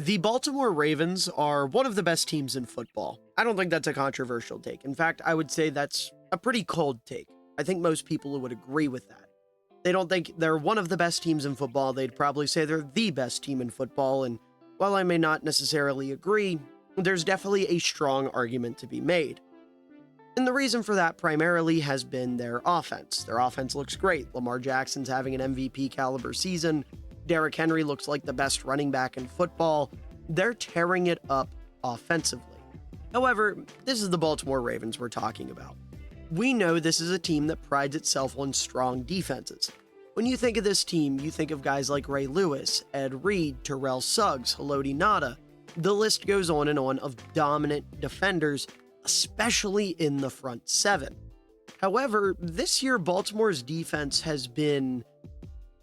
The Baltimore Ravens are one of the best teams in football. I don't think that's a controversial take. In fact, I would say that's a pretty cold take. I think most people would agree with that. They don't think they're one of the best teams in football. They'd probably say they're the best team in football. And while I may not necessarily agree, there's definitely a strong argument to be made. And the reason for that primarily has been their offense. Their offense looks great. Lamar Jackson's having an MVP caliber season. Derrick Henry looks like the best running back in football. They're tearing it up offensively. However, this is the Baltimore Ravens we're talking about. We know this is a team that prides itself on strong defenses. When you think of this team, you think of guys like Ray Lewis, Ed Reed, Terrell Suggs, Haloti Ngata. The list goes on and on of dominant defenders, especially in the front seven. However, this year Baltimore's defense has been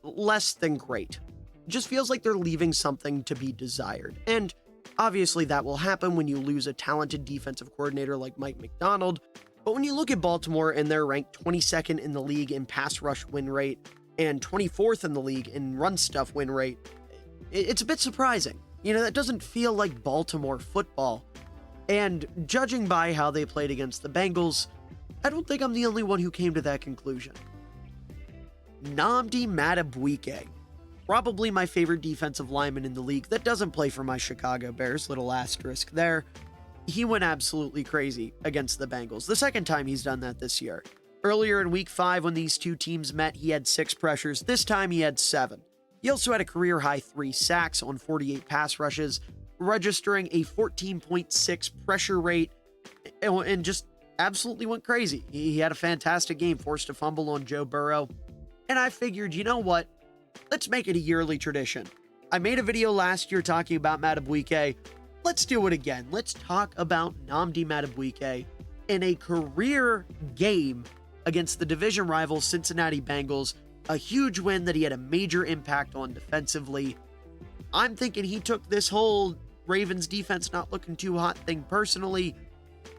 less than great. It just feels like they're leaving something to be desired. And obviously that will happen when you lose a talented defensive coordinator like Mike Macdonald. But when you look at Baltimore and they're ranked 22nd in the league in pass rush win rate and 24th in the league in run stuff win rate, it's a bit surprising. You know, that doesn't feel like Baltimore football. And judging by how they played against the Bengals, I don't think I'm the only one who came to that conclusion. Nnamdi Madubuike, probably my favorite defensive lineman in the league that doesn't play for my Chicago Bears, little asterisk there. He went absolutely crazy against the Bengals, the second time he's done that this year. Earlier in week 5 when these two teams met, he had 6 pressures. This time he had 7. He also had a career-high 3 sacks on 48 pass rushes, registering a 14.6 pressure rate, and just absolutely went crazy. He had a fantastic game, forced a fumble on Joe Burrow. And I figured, you know what? Let's make it a yearly tradition. I made a video last year talking about Madubuike. Let's do it again. Let's talk about Nnamdi Madubuike in a career game against the division rival Cincinnati Bengals. A huge win that he had a major impact on defensively. I'm thinking he took this whole Ravens defense not looking too hot thing personally,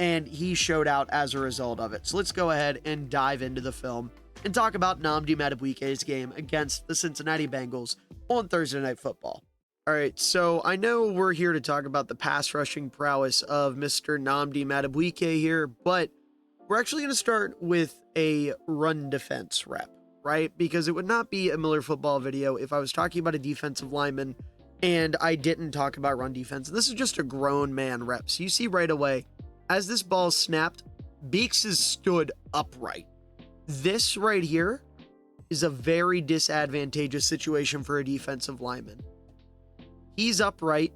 and he showed out as a result of it. So let's go ahead and dive into the film and talk about Nnamdi Madubuike's game against the Cincinnati Bengals on Thursday Night Football. All right, so I know we're here to talk about the pass rushing prowess of Mr. Nnamdi Madubuike here, but we're actually going to start with a run defense rep, right? Because it would not be a MillerFootball video if I was talking about a defensive lineman and I didn't talk about run defense. This is just a grown man rep. So you see right away, as this ball snapped, Beaks is stood upright. This right here is a very disadvantageous situation for a defensive lineman. He's upright.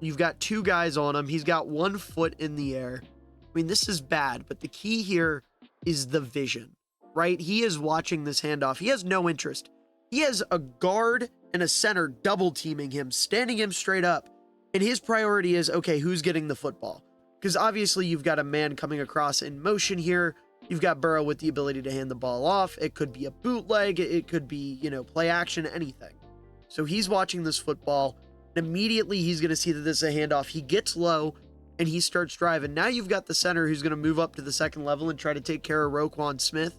You've got 2 guys on him. He's got 1 foot in the air. I mean, this is bad, but the key here is the vision, right? He is watching this handoff. He has no interest. He has a guard and a center double teaming him, standing him straight up. And his priority is, okay, who's getting the football? Because obviously you've got a man coming across in motion here. You've got Burrow with the ability to hand the ball off. It could be a bootleg. It could be, play action, anything. So he's watching this football, and immediately he's going to see that this is a handoff. He gets low, and he starts driving. Now you've got the center who's going to move up to the second level and try to take care of Roquan Smith.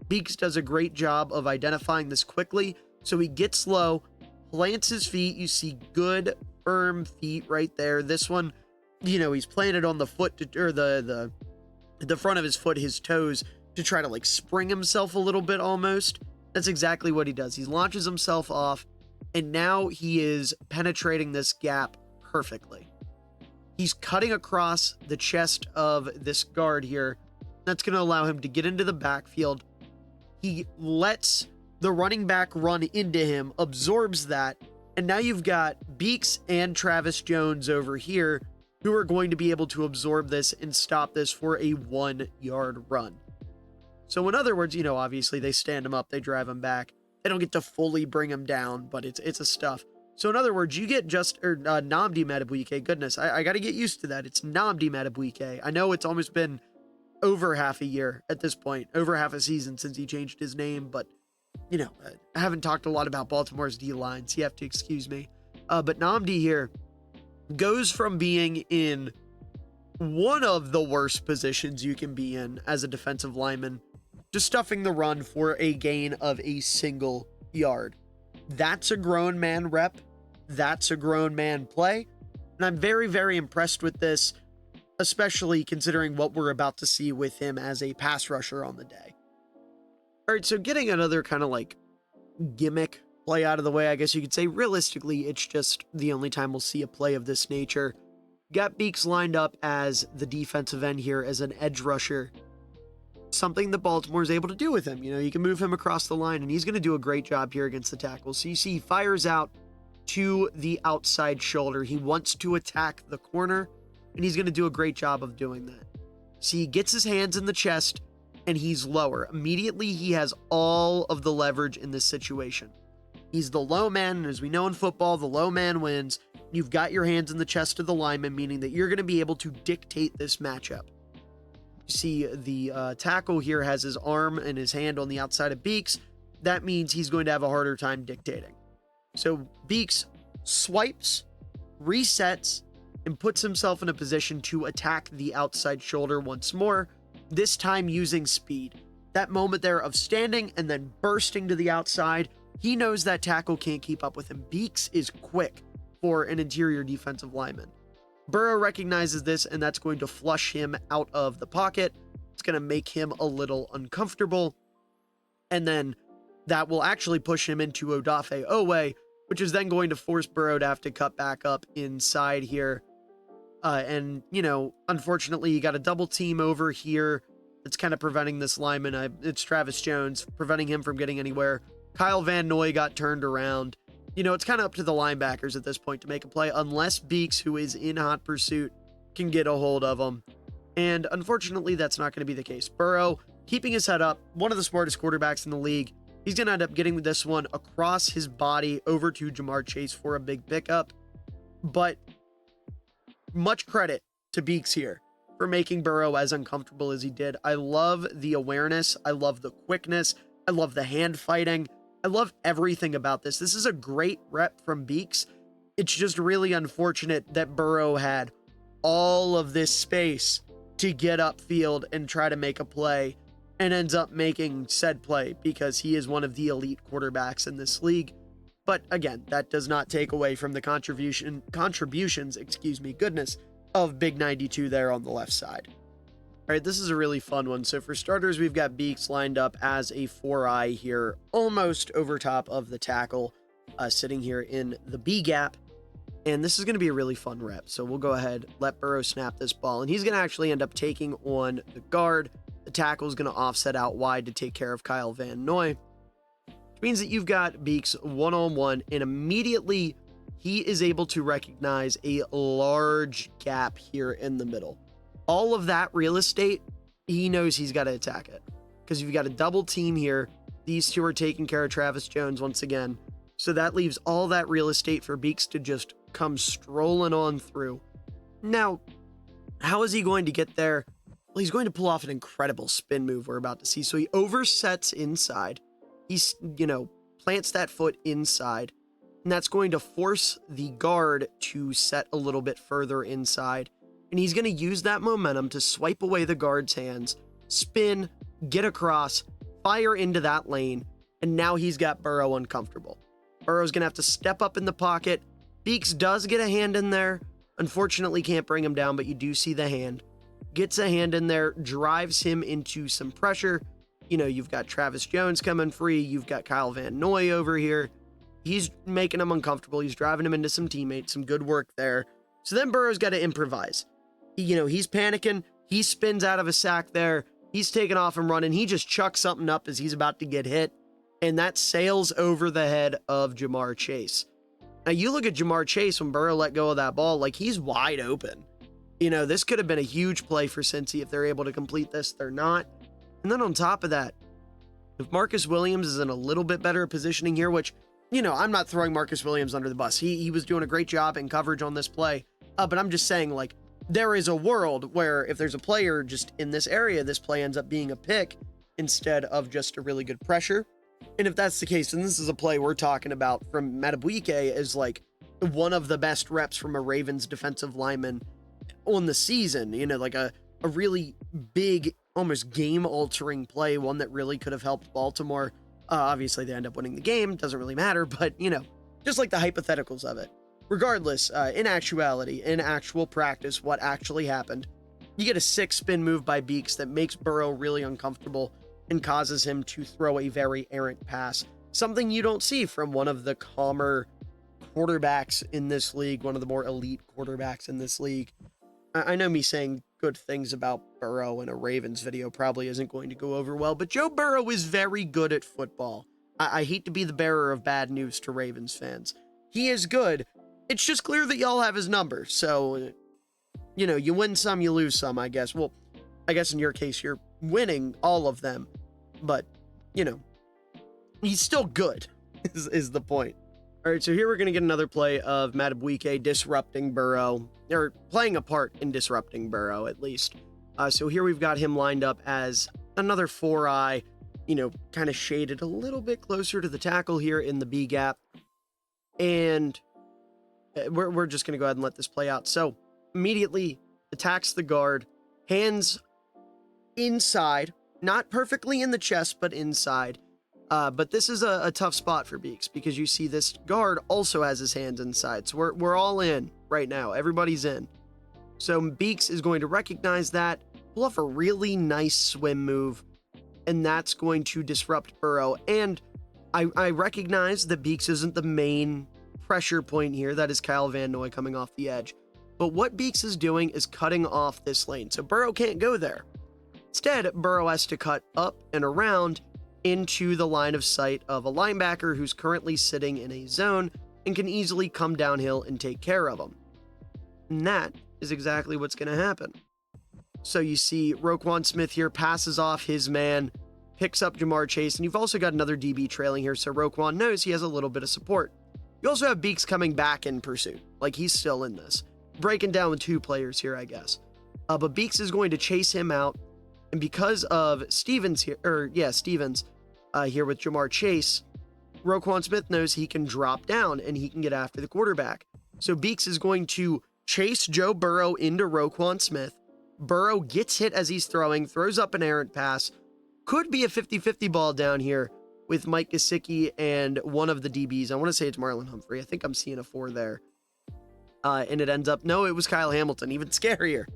Beaks does a great job of identifying this quickly. So he gets low, plants his feet. You see good, firm feet right there. This one, he's planted on the foot, or the front of his foot, his toes, to try to spring himself a little bit almost. That's exactly what he does. He launches himself off, and now he is penetrating this gap perfectly. He's cutting across the chest of this guard here. That's going to allow him to get into the backfield. He lets the running back run into him, absorbs that, and now you've got Beaks and Travis Jones over here who are going to be able to absorb this and stop this for a 1-yard run. So in other words, obviously they stand him up, they drive him back. They don't get to fully bring him down, but it's a stuff. So in other words, you get Nnamdi Madubuike. Goodness, I got to get used to that. It's Nnamdi Madubuike. I know it's almost been over half a year at this point, over half a season since he changed his name, but I haven't talked a lot about Baltimore's D-line, so you have to excuse me. But Nnamdi here goes from being in one of the worst positions you can be in as a defensive lineman to stuffing the run for a gain of a single yard. That's a grown man rep. That's a grown man play. And I'm very, very impressed with this, especially considering what we're about to see with him as a pass rusher on the day. All right, so getting another kind of like gimmick play out of the way, I guess you could say. Realistically, it's just the only time we'll see a play of this nature. Got Beaks lined up as the defensive end here as an edge rusher. Something that Baltimore is able to do with him. You know, you can move him across the line, and he's going to do a great job here against the tackle. So you see he fires out to the outside shoulder. He wants to attack the corner, and he's going to do a great job of doing that. See, he gets his hands in the chest, and he's lower. Immediately, he has all of the leverage in this situation. He's the low man, and as we know in football, the low man wins. You've got your hands in the chest of the lineman, meaning that you're going to be able to dictate this matchup. You see the tackle here has his arm and his hand on the outside of Beaks. That means he's going to have a harder time dictating. So Beaks swipes, resets, and puts himself in a position to attack the outside shoulder once more, this time using speed. That moment there of standing and then bursting to the outside, he knows that tackle can't keep up with him. Beaks is quick for an interior defensive lineman. Burrow recognizes this, and that's going to flush him out of the pocket. It's going to make him a little uncomfortable. And then that will actually push him into Odafe Owe, which is then going to force Burrow to have to cut back up inside here. And, you know, unfortunately, you got a double team over here that's kind of preventing this lineman. It's Travis Jones, preventing him from getting anywhere. Kyle Van Noy got turned around. You know, it's kind of up to the linebackers at this point to make a play, unless Beaks, who is in hot pursuit, can get a hold of him. And unfortunately, that's not going to be the case. Burrow, keeping his head up, one of the smartest quarterbacks in the league. He's going to end up getting this one across his body over to Ja'Marr Chase for a big pickup. But much credit to Beaks here for making Burrow as uncomfortable as he did. I love the awareness. I love the quickness. I love the hand fighting. I love everything about this. This is a great rep from Beaks. It's just really unfortunate that Burrow had all of this space to get upfield and try to make a play and ends up making said play because he is one of the elite quarterbacks in this league. But again, that does not take away from the contributions, of Big 92 there on the left side. All right, this is a really fun one. So for starters, we've got Beaks lined up as a 4-eye here, almost over top of the tackle, sitting here in the B gap. And this is going to be a really fun rep. So we'll go ahead, let Burrow snap this ball, and he's going to actually end up taking on the guard. The tackle is going to offset out wide to take care of Kyle Van Noy, which means that you've got Beaks one-on-one, and immediately he is able to recognize a large gap here in the middle. All of that real estate, he knows he's got to attack it because you've got a double team here. These two are taking care of Travis Jones once again. So that leaves all that real estate for Beaks to just come strolling on through. Now, how is he going to get there? Well, he's going to pull off an incredible spin move we're about to see. So he oversets inside. He's, plants that foot inside. And that's going to force the guard to set a little bit further inside. And he's going to use that momentum to swipe away the guard's hands, spin, get across, fire into that lane, and now he's got Burrow uncomfortable. Burrow's going to have to step up in the pocket. Beaks does get a hand in there. Unfortunately, can't bring him down, but you do see the hand. Gets a hand in there, drives him into some pressure. You've got Travis Jones coming free. You've got Kyle Van Noy over here. He's making him uncomfortable. He's driving him into some teammates. Some good work there. So then Burrow's got to improvise. He's panicking. He spins out of a sack there. He's taking off and running. He just chucks something up as he's about to get hit. And that sails over the head of Ja'Marr Chase. Now, you look at Ja'Marr Chase when Burrow let go of that ball, like he's wide open. This could have been a huge play for Cincy if they're able to complete this. They're not. And then on top of that, if Marcus Williams is in a little bit better positioning here, which, I'm not throwing Marcus Williams under the bus. He was doing a great job in coverage on this play. But I'm just saying, there is a world where if there's a player just in this area, this play ends up being a pick instead of just a really good pressure. And if that's the case, then this is a play we're talking about from Madubuike as one of the best reps from a Ravens defensive lineman on the season, a really big, almost game-altering play, one that really could have helped Baltimore. Obviously, they end up winning the game. Doesn't really matter, but, just like the hypotheticals of it. Regardless, in actuality, in actual practice, what actually happened, you get a 6 spin move by Beaks that makes Burrow really uncomfortable and causes him to throw a very errant pass. Something you don't see from one of the calmer quarterbacks in this league, one of the more elite quarterbacks in this league. I know me saying good things about Burrow in a Ravens video probably isn't going to go over well, but Joe Burrow is very good at football. I hate to be the bearer of bad news to Ravens fans. He is good. It's just clear that y'all have his number. So, you know, you win some, you lose some, I guess. Well, I guess in your case, you're winning all of them. But, you know, he's still good, is the point. All right, so here we're going to get another play of Madubuike disrupting Burrow, or playing a part in disrupting Burrow, at least. So here we've got him lined up as another 4-eye, you know, kind of shaded a little bit closer to the tackle here in the B gap. And we're just going to go ahead and let this play out. So immediately attacks the guard, hands inside, not perfectly in the chest, but inside. But this is a tough spot for Beaks because you see this guard also has his hands inside. So we're all in right now. Everybody's in. So Beaks is going to recognize that, pull off a really nice swim move, and that's going to disrupt Burrow. And I recognize that Beaks isn't the main pressure point here. That is Kyle Van Noy coming off the edge. But what Beaks is doing is cutting off this lane. So Burrow can't go there. Instead, Burrow has to cut up and around into the line of sight of a linebacker who's currently sitting in a zone and can easily come downhill and take care of him. And that is exactly what's going to happen. So you see Roquan Smith here passes off his man, picks up Ja'Marr Chase, and you've also got another DB trailing here, so Roquan knows he has a little bit of support. You also have Beaks coming back in pursuit, like he's still in this. Breaking down with 2 players here, I guess. But Beaks is going to chase him out. And because of Stevens here, here with Ja'Marr Chase, Roquan Smith knows he can drop down and he can get after the quarterback. So Beaks is going to chase Joe Burrow into Roquan Smith. Burrow gets hit as he's throwing, throws up an errant pass. Could be a 50-50 ball down here with Mike Gesicki and one of the DBs. I want to say it's Marlon Humphrey. I think I'm seeing a 4 there. And it ends up, no, it was Kyle Hamilton. Even scarier,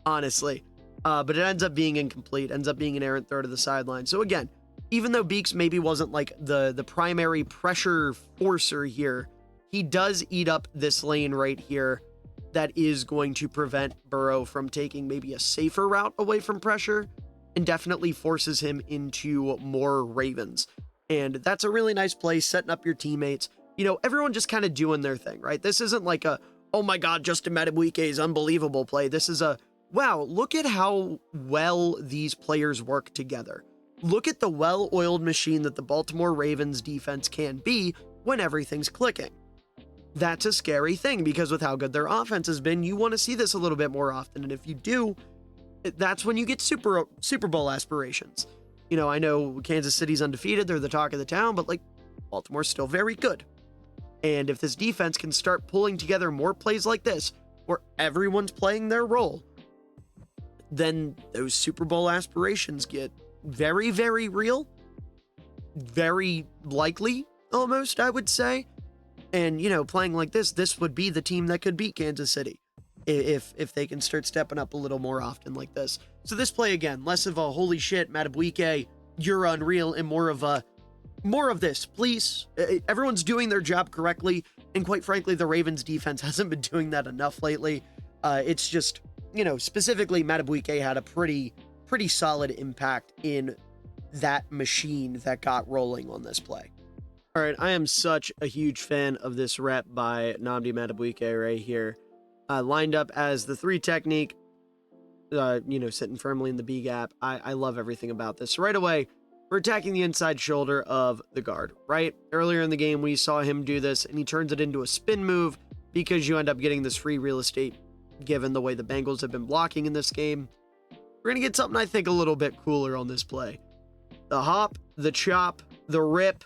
honestly. But it ends up being incomplete, ends up being an errant throw to the sideline. So again, even though Beaks maybe wasn't like the primary pressure forcer here, he does eat up this lane right here that is going to prevent Burrow from taking maybe a safer route away from pressure and definitely forces him into more Ravens. And that's a really nice play, setting up your teammates. You know, everyone just kind of doing their thing, right? This isn't like a, oh my God, Justin Madubuike's unbelievable play. This is a, wow, look at how well these players work together. Look at the well-oiled machine that the Baltimore Ravens defense can be when everything's clicking. That's a scary thing because with how good their offense has been, you want to see this a little bit more often. And if you do, that's when you get Super Bowl aspirations. You know, I know Kansas City's undefeated. They're the talk of the town, but like Baltimore's still very good. And if this defense can start pulling together more plays like this, where everyone's playing their role, then those Super Bowl aspirations get very, very real, very likely, almost, I would say. And, you know, playing like this would be the team that could beat Kansas City if they can start stepping up a little more often like this. So this play, again, less of a holy shit, Madubuike, you're unreal, and more of this, please. Everyone's doing their job correctly, and quite frankly, the Ravens defense hasn't been doing that enough lately. It's just, you know, specifically Madubuike had a pretty solid impact in that machine that got rolling on this play. All right, I am such a huge fan of this rep by Nnamdi Madubuike right here. Lined up as the 3 technique, you know, sitting firmly in the B gap. I love everything about this. Right away, we're attacking the inside shoulder of the guard, right? Earlier in the game, we saw him do this, and he turns it into a spin move because you end up getting this free real estate given the way the Bengals have been blocking in this game. We're going to get something, I think, a little bit cooler on this play. The hop, the chop, the rip,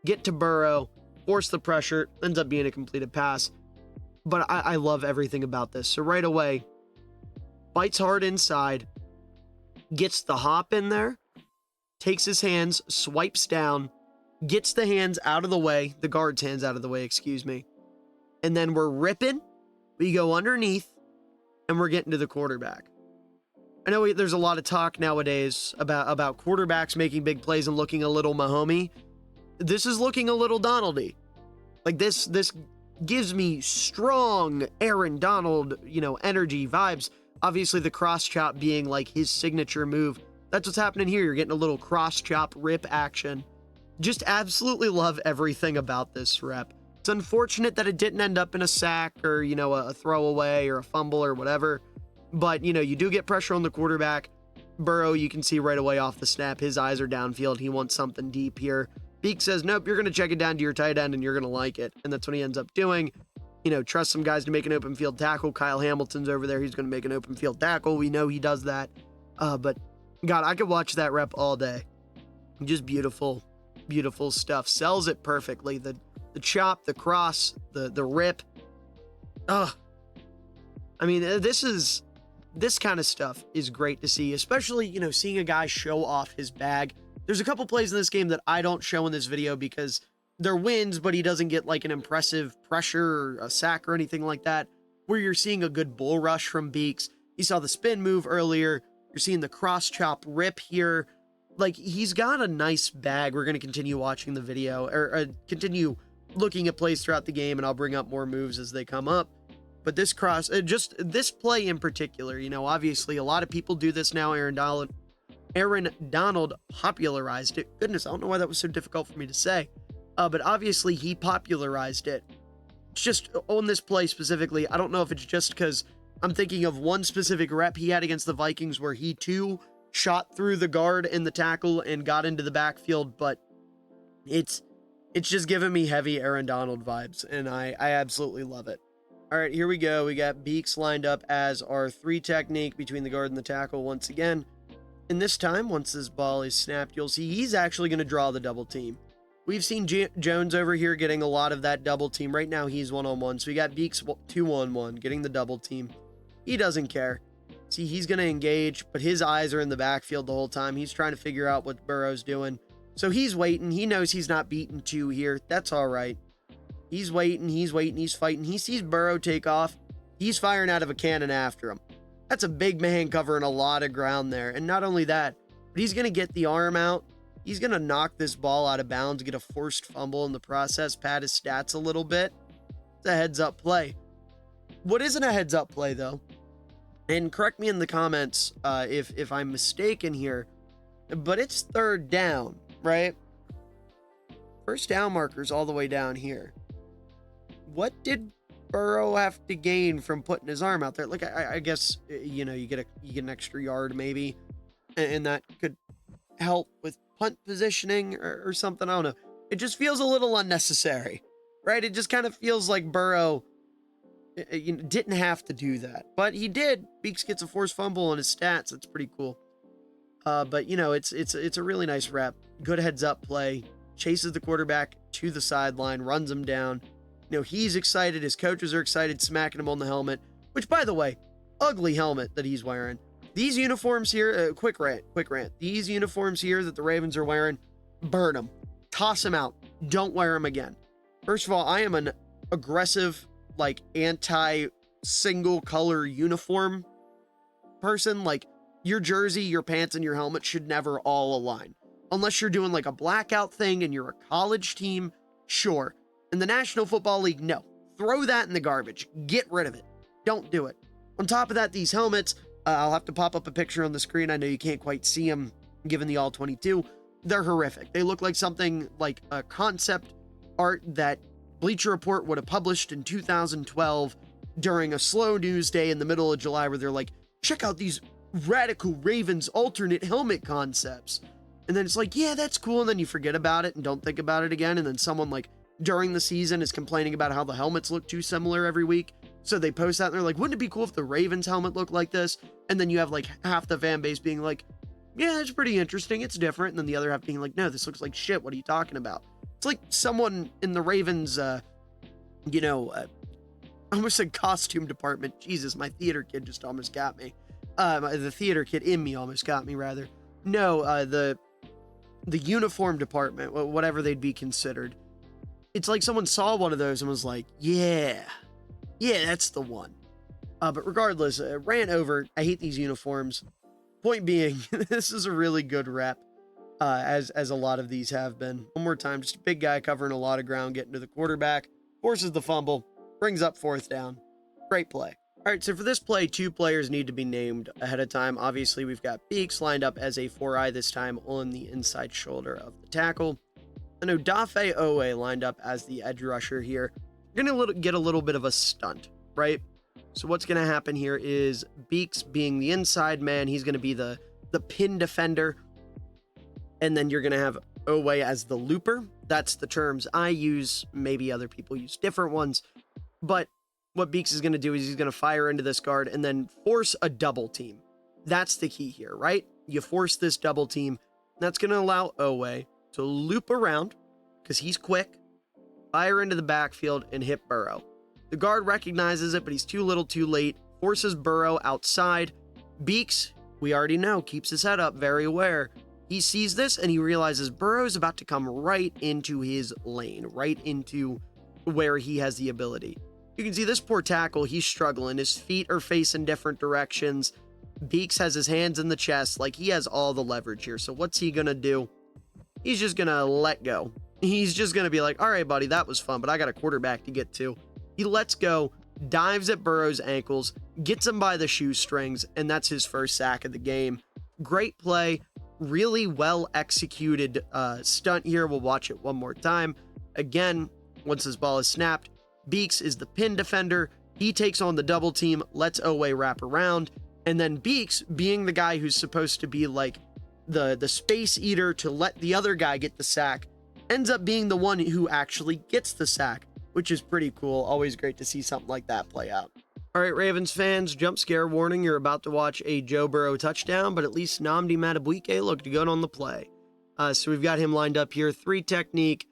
get to Burrow, force the pressure, ends up being a completed pass. But I love everything about this. So right away, bites hard inside, gets the hop in there, takes his hands, swipes down, gets the hands out of the way, the guard's hands out of the way, excuse me, and then we're ripping, we go underneath, and we're getting to the quarterback. I know there's a lot of talk nowadays about quarterbacks making big plays and looking a little Mahomey. This is looking a little Donaldy. Like this gives me strong Aaron Donald, energy vibes. Obviously the cross chop being like his signature move. That's what's happening here. You're getting a little cross chop rip action. Just absolutely love everything about this rep. It's unfortunate that it didn't end up in a sack or, a throwaway or a fumble or whatever. But, you do get pressure on the quarterback. Burrow, you can see right away off the snap, his eyes are downfield. He wants something deep here. Beak says, nope, you're going to check it down to your tight end and you're going to like it. And that's what he ends up doing. Trust some guys to make an open field tackle. Kyle Hamilton's over there. He's going to make an open field tackle. We know he does that. But, God, I could watch that rep all day. Just beautiful, beautiful stuff. Sells it perfectly. The chop, the cross, the rip. I mean, this kind of stuff is great to see, especially, seeing a guy show off his bag. There's a couple plays in this game that I don't show in this video because they're wins, but he doesn't get like an impressive pressure or a sack or anything like that, where you're seeing a good bull rush from Beaks. You saw the spin move earlier. You're seeing the cross chop rip here. Like, he's got a nice bag. We're going to continue watching the video or continue looking at plays throughout the game, and I'll bring up more moves as they come up. But this cross, just this play in particular, obviously a lot of people do this now. Aaron Donald popularized it. Goodness, I don't know why that was so difficult for me to say. But obviously he popularized it. It's just on this play specifically. I don't know if it's just because I'm thinking of one specific rep he had against the Vikings where he too shot through the guard and the tackle and got into the backfield, but it's just giving me heavy Aaron Donald vibes, and I absolutely love it. All right, here we go. We got Beaks lined up as our 3 technique between the guard and the tackle once again. And this time, once this ball is snapped, you'll see he's actually going to draw the double team. We've seen Jones over here getting a lot of that double team. Right now, he's one-on-one. So we got Beaks 2-on-1, getting the double team. He doesn't care. See, he's going to engage, but his eyes are in the backfield the whole time. He's trying to figure out what Burrow's doing. So he's waiting. He knows he's not beaten 2 here. That's all right. He's waiting, he's fighting. He sees Burrow take off. He's firing out of a cannon after him. That's a big man covering a lot of ground there. And not only that, but he's going to get the arm out. He's going to knock this ball out of bounds, get a forced fumble in the process, pad his stats a little bit. It's a heads-up play. What isn't a heads-up play, though, and correct me in the comments if I'm mistaken here, but it's 3rd down, right? First down marker's all the way down here. What did Burrow have to gain from putting his arm out there? Like, I guess, you get an extra yard maybe, and that could help with punt positioning or something. I don't know. It just feels a little unnecessary, right? It just kind of feels like Burrow didn't have to do that, but he did. Beaks gets a forced fumble on his stats. That's pretty cool. But it's a really nice rep. Good heads up play. Chases the quarterback to the sideline, runs him down. He's excited. His coaches are excited, smacking him on the helmet, which, by the way, ugly helmet that he's wearing. These uniforms here, quick rant. These uniforms here that the Ravens are wearing, burn them. Toss them out. Don't wear them again. First of all, I am an aggressive, like, anti-single color uniform person. Like, your jersey, your pants, and your helmet should never all align. Unless you're doing, like, a blackout thing and you're a college team, sure. In the National Football League, no. Throw that in the garbage. Get rid of it. Don't do it. On top of that, these helmets, I'll have to pop up a picture on the screen. I know you can't quite see them given the All-22. They're horrific. They look like something like a concept art that Bleacher Report would have published in 2012 during a slow news day in the middle of July where they're like, check out these radical Ravens alternate helmet concepts. And then it's like, yeah, that's cool. And then you forget about it and don't think about it again. And then someone like during the season is complaining about how the helmets look too similar every week. So they post that and they're like, wouldn't it be cool if the Ravens helmet looked like this? And then you have like half the fan base being like, yeah, it's pretty interesting. It's different. And then the other half being like, no, this looks like shit. What are you talking about? It's like someone in the Ravens, I almost said costume department. Jesus, my theater kid just almost got me. The theater kid in me almost got me, rather. No, the uniform department, whatever they'd be considered. It's like someone saw one of those and was like, yeah, that's the one. But regardless, ran over. I hate these uniforms. Point being, this is a really good rep, as a lot of these have been. One more time, just a big guy covering a lot of ground, getting to the quarterback, forces the fumble, brings up 4th down. Great play. All right, so for this play, 2 players need to be named ahead of time. Obviously, we've got Beeks lined up as a 4-eye this time on the inside shoulder of the tackle. And Odafe Owe lined up as the edge rusher here. You're going to get a little bit of a stunt, right? So what's going to happen here is Beeks being the inside man, he's going to be the pin defender. And then you're going to have Owe as the looper. That's the terms I use. Maybe other people use different ones. But what Beeks is going to do is he's going to fire into this guard and then force a double team. That's the key here, right? You force this double team. That's going to allow Owe to loop around because he's quick, fire into the backfield, and hit Burrow. The guard recognizes it, but he's too little too late, forces Burrow outside. Beeks, we already know, keeps his head up, very aware. He sees this and he realizes Burrow's about to come right into his lane, right into where he has the ability. You can see this poor tackle, he's struggling. His feet are facing different directions. Beeks has his hands in the chest, like he has all the leverage here. So what's he gonna do? He's just gonna let go. He's just gonna be like, all right, buddy, that was fun, but I got a quarterback to get to. He lets go, dives at Burrow's ankles, gets him by the shoestrings, and that's his first sack of the game. Great play, really well executed stunt here. We'll watch it one more time. Again, once this ball is snapped, Beeks is the pin defender. He takes on the double team, lets Owe wrap around, and then Beeks, being the guy who's supposed to be like the space eater to let the other guy get the sack, ends up being the one who actually gets the sack, which is pretty cool. Always great to see something like that play out. All right, Ravens fans, jump scare warning. You're about to watch a Joe Burrow touchdown, but at least Nnamdi Madubuike looked good on the play. So we've got him lined up here. 3 technique,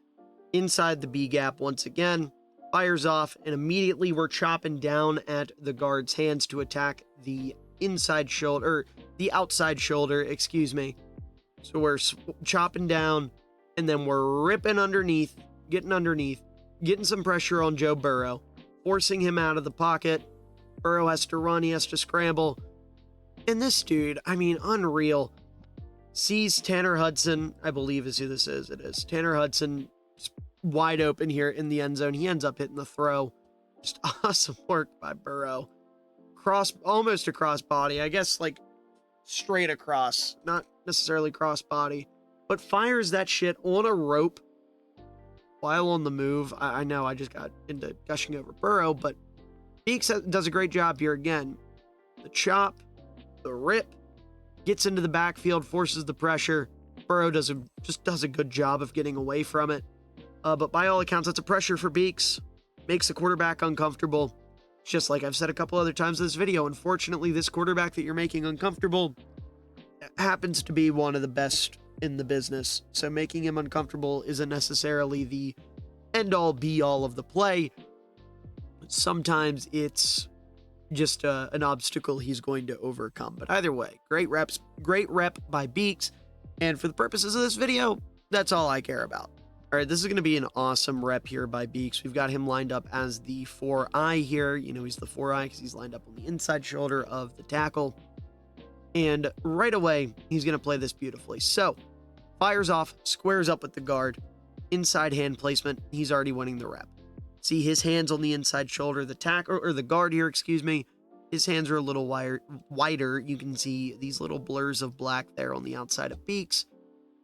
inside the B gap once again, fires off, and immediately we're chopping down at the guard's hands to attack the inside shoulder, or the outside shoulder, excuse me. So we're chopping down, and then we're ripping underneath, getting some pressure on Joe Burrow, forcing him out of the pocket. Burrow has to run, he has to scramble. And this dude, I mean, unreal. Sees Tanner Hudson, I believe is who this is. It is. Tanner Hudson wide open here in the end zone. He ends up hitting the throw. Just awesome work by Burrow. Almost across body. I guess like straight across. Not necessarily cross body. But fires that shit on a rope while on the move. I know I just got into gushing over Burrow, but Beeks does a great job here again. The chop, the rip, gets into the backfield, forces the pressure. Burrow just does a good job of getting away from it. But by all accounts, that's a pressure for Beeks. Makes the quarterback uncomfortable. Just like I've said a couple other times in this video, unfortunately, this quarterback that you're making uncomfortable happens to be one of the best in the business. So making him uncomfortable isn't necessarily the end-all, be-all of the play. Sometimes it's just an obstacle he's going to overcome. But either way, great rep by Beeks. And for the purposes of this video, that's all I care about. All right, this is going to be an awesome rep here by Beeks. We've got him lined up as the 4-eye here. You know, he's the 4-eye because he's lined up on the inside shoulder of the tackle. And right away, he's going to play this beautifully. So, fires off, squares up with the guard, inside hand placement. He's already winning the rep. See his hands on the inside shoulder, the tackle, or the guard here, excuse me. His hands are a little wider. You can see these little blurs of black there on the outside of Beeks.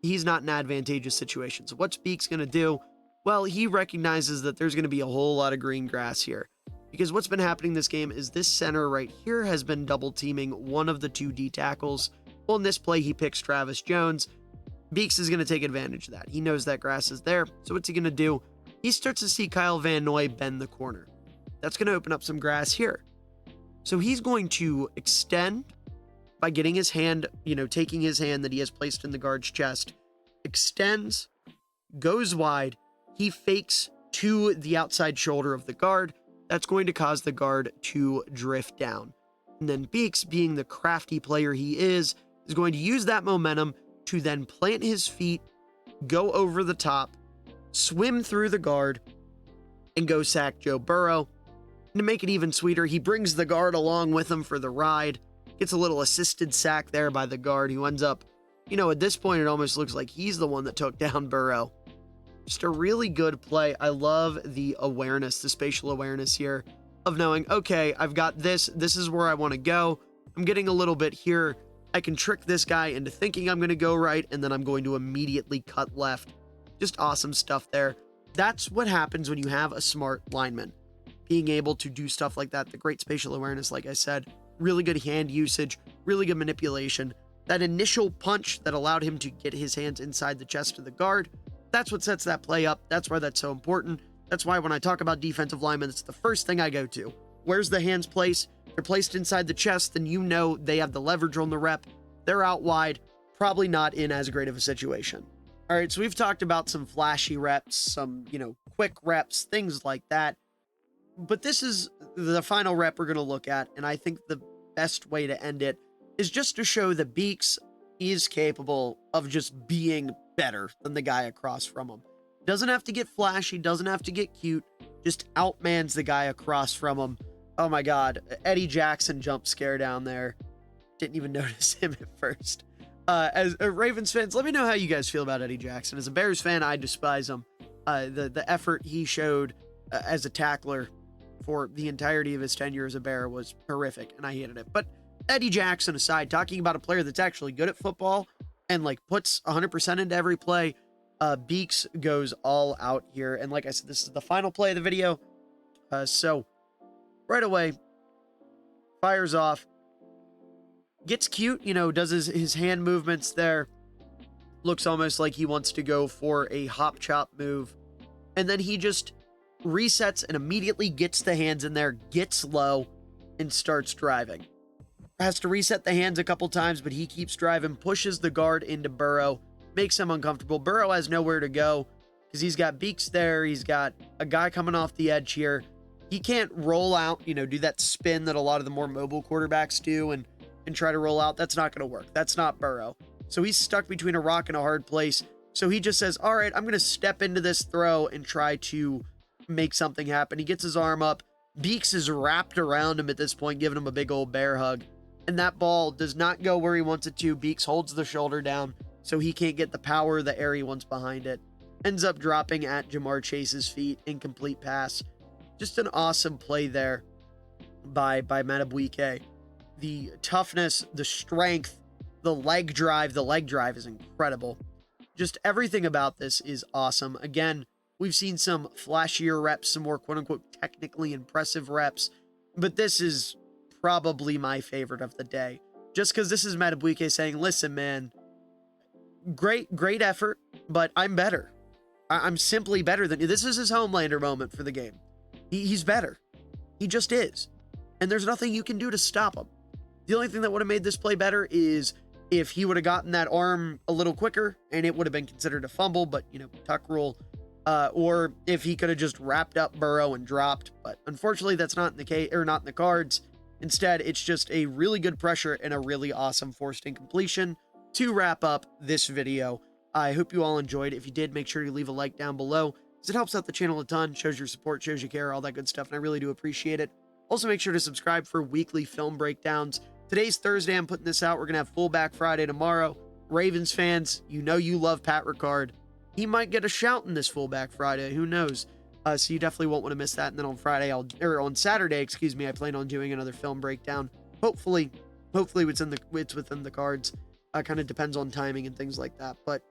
He's not in an advantageous situation. So what's Beeks going to do? Well, he recognizes that there's going to be a whole lot of green grass here. Because what's been happening this game is this center right here has been double teaming one of the 2 D tackles. On this play, he picks Travis Jones. Beeks is going to take advantage of that. He knows that grass is there. So what's he going to do? He starts to see Kyle Van Noy bend the corner. That's going to open up some grass here. So he's going to extend by getting his hand, taking his hand that he has placed in the guard's chest, extends, goes wide. He fakes to the outside shoulder of the guard. That's going to cause the guard to drift down. And then Beeks, being the crafty player he is going to use that momentum to then plant his feet, go over the top, swim through the guard, and go sack Joe Burrow. And to make it even sweeter, he brings the guard along with him for the ride. Gets a little assisted sack there by the guard, who ends up, at this point, it almost looks like he's the one that took down Burrow. Just a really good play. I love the awareness, the spatial awareness here of knowing, okay, I've got this. This is where I want to go. I'm getting a little bit here. I can trick this guy into thinking I'm going to go right, and then I'm going to immediately cut left. Just awesome stuff there. That's what happens when you have a smart lineman. Being able to do stuff like that, the great spatial awareness, like I said, really good hand usage, really good manipulation. That initial punch that allowed him to get his hands inside the chest of the guard, that's what sets that play up. That's why that's so important. That's why when I talk about defensive linemen, it's the first thing I go to. Where's the hands placed? They're placed inside the chest, then you know they have the leverage on the rep. They're out wide, probably not in as great of a situation. All right, so we've talked about some flashy reps, some, quick reps, things like that. But this is the final rep we're going to look at, and I think the best way to end it is just to show that Beaks is capable of just being better than the guy across from him. Doesn't have to get flashy, doesn't have to get cute, just outmans the guy across from him. Oh my God, Eddie Jackson jump scare down there. Didn't even notice him at first. As Ravens fans, let me know how you guys feel about Eddie Jackson. As a Bears fan, I despise him. The effort he showed as a tackler for the entirety of his tenure as a Bear was horrific, and I hated it. But Eddie Jackson aside, talking about a player that's actually good at football and puts 100% into every play, Beaks goes all out here. And like I said, this is the final play of the video. So right away, fires off, gets cute, does his hand movements there. Looks almost like he wants to go for a hop chop move. And then he just resets and immediately gets the hands in there, gets low, and starts driving. Has to reset the hands a couple times, but he keeps driving, pushes the guard into Burrow, makes him uncomfortable. Burrow has nowhere to go because he's got Beaks there. He's got a guy coming off the edge here. He can't roll out, do that spin that a lot of the more mobile quarterbacks do and try to roll out. That's not going to work. That's not Burrow. So he's stuck between a rock and a hard place. So he just says, all right, I'm going to step into this throw and try to make something happen. He gets his arm up. Beaks is wrapped around him at this point, giving him a big old bear hug. And that ball does not go where he wants it to. Beaks holds the shoulder down so he can't get the power, the air he wants behind it. Ends up dropping at Jamar Chase's feet. Incomplete pass. Just an awesome play there by Madubuike. The toughness, the strength, the leg drive. The leg drive is incredible. Just everything about this is awesome. Again, we've seen some flashier reps, some more quote-unquote technically impressive reps. But this is probably my favorite of the day. Just because this is Madubuike saying, listen, man, great effort, but I'm better. I'm simply better than you. This is his Homelander moment for the game. He's better. He just is. And there's nothing you can do to stop him. The only thing that would have made this play better is if he would have gotten that arm a little quicker and it would have been considered a fumble, but, tuck rule. Or if he could have just wrapped up Burrow and dropped. But unfortunately, that's not in the case, or not in the cards. Instead, it's just a really good pressure and a really awesome forced incompletion to wrap up this video. I hope you all enjoyed. If you did, make sure you leave a like down below, because it helps out the channel a ton, shows your support, shows you care, all that good stuff, and I really do appreciate it. Also, make sure to subscribe for weekly film breakdowns. Today's Thursday, I'm putting this out. We're going to have Fullback Friday tomorrow. Ravens fans, you love Pat Ricard. He might get a shout in this Fullback Friday. Who knows? So you definitely won't want to miss that. And then on Saturday, I plan on doing another film breakdown. Hopefully it's within the cards. Kind of depends on timing and things like that. But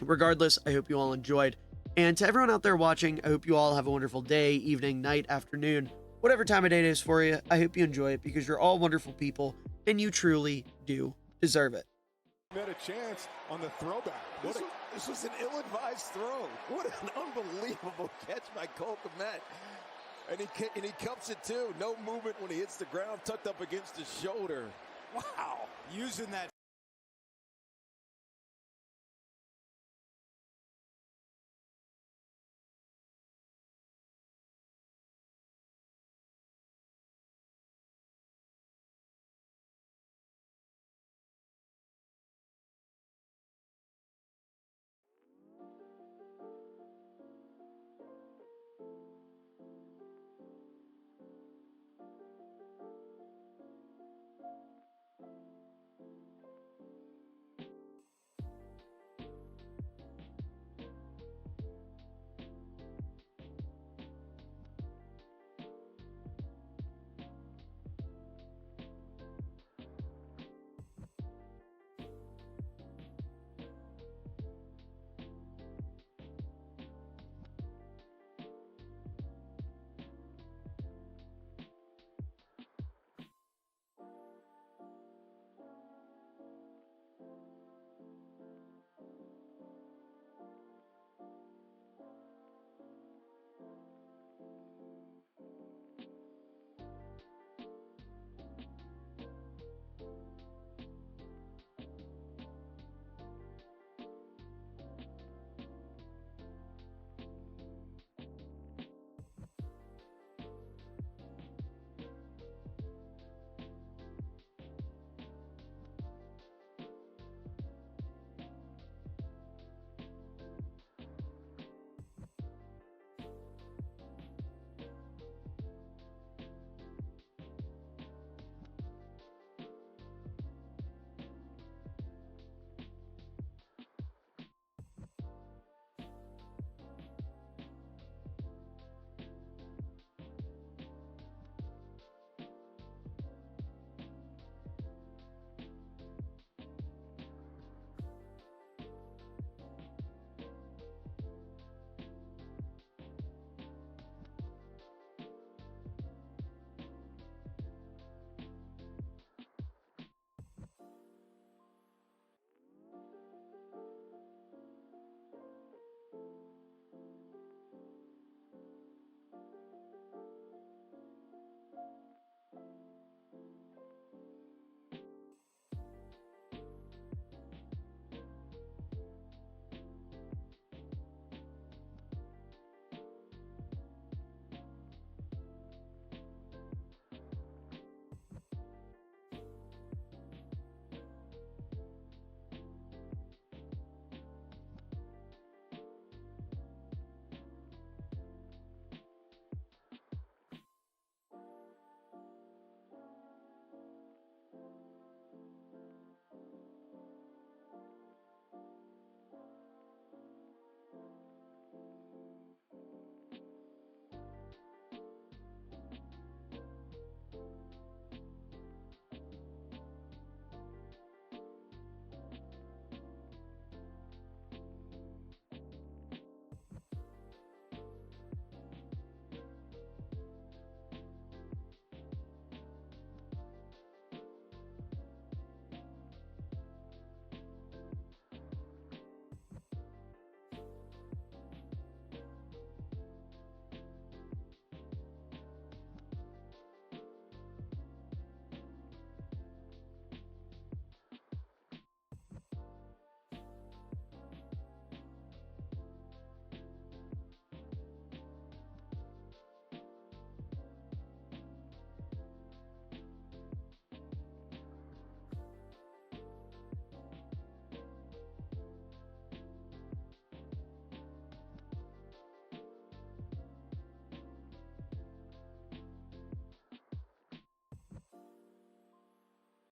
regardless, I hope you all enjoyed. And to everyone out there watching, I hope you all have a wonderful day, evening, night, afternoon, whatever time of day it is for you. I hope you enjoy it because you're all wonderful people and you truly do deserve it. Had a chance on the throwback. This was an ill-advised throw. What an unbelievable catch by Cole Kmet. And he cups it too. No movement when he hits the ground, tucked up against his shoulder. Wow. Using that